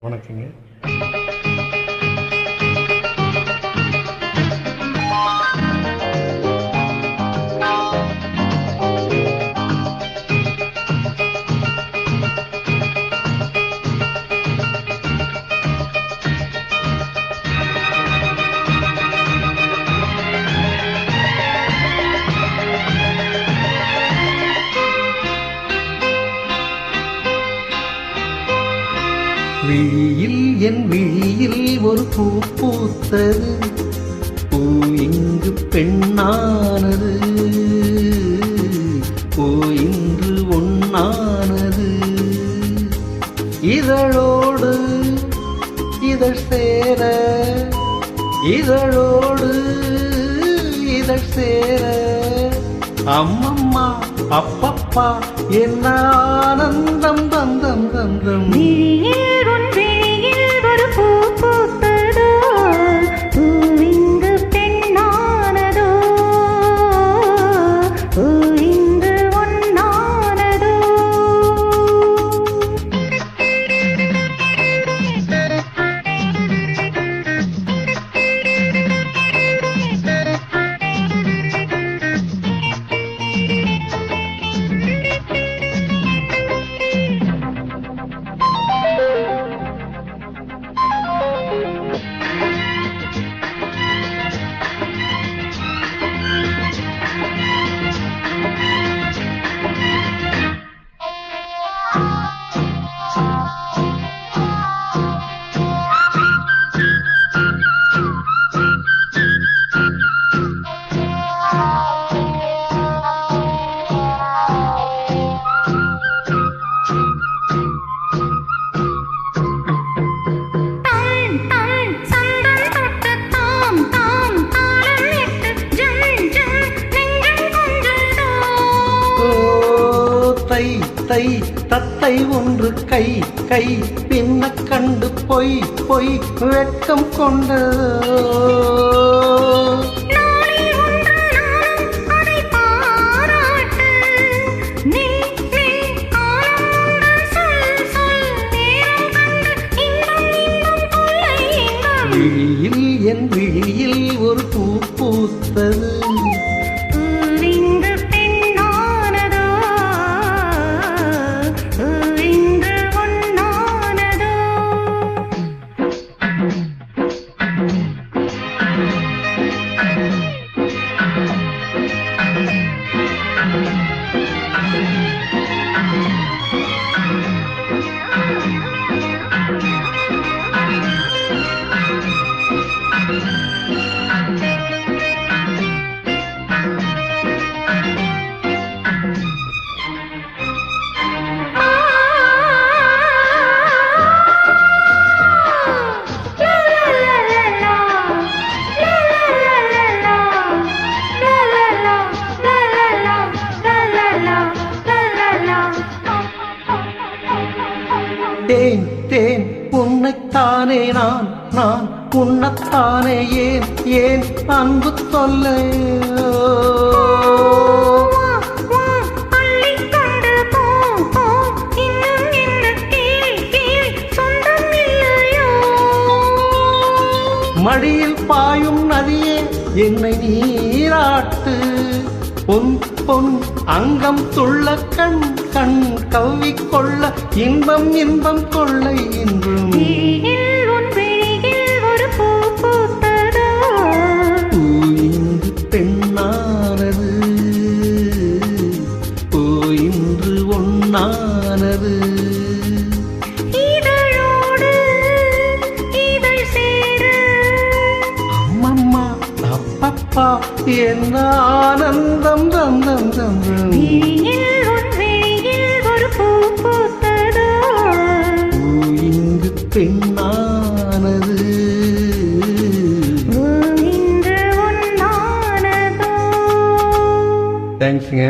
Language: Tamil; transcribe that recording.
வணக்கங்க. விழியில் என் விழியில் ஒரு பூ பூத்தது, பூ இங்கு பெண்ணானது, பூ இன்று ஒன்னானது. இதழோடு இதழ் சேர, இதழோடு இதழ் சேர, அம்மம்மா அப்பப்பா என்ன ஆனந்தம் தந்தம் தந்தம். பூ பூத்ததோ, பூ இங்கு பெண்ணானதோ, பூ இங்கு ஒன்னானதோ. தை தை தத்தை ஒன்று கை கை பின்ன கண்டு பொய் பொய் வெட்கம் கொண்டதோ. விழியில் என் விழியில் ஒரு பூ பூத்தது, தேன் தேன் உன்னைத்தானே நான் நான் உன்னத்தானே ஏன் ஏன் அன்பு தொல்லையோ. மடியில் பாயும் நதியே என்னை நீராட்டு, பொன் பொன் அங்கம் துள்ள கண் கண் கவ்விக்கொள்ள இன்பம் இன்பம் கொள்ளை என்றும். பூ பூத்ததோ, பூ இங்கு பெண்ணானது, பூ இன்று ஒன்னானது. இதழோடு இதழ் சேர, அம்மம்மா அப்பப்பா என்ன ஆனந்தம் தந்தம் தந்தம். பூ பூத்ததோ, பூ இங்கு பெண்ணானது, பூ இங்கு ஒன்னானதோ. தேங்க்ஸுங்க.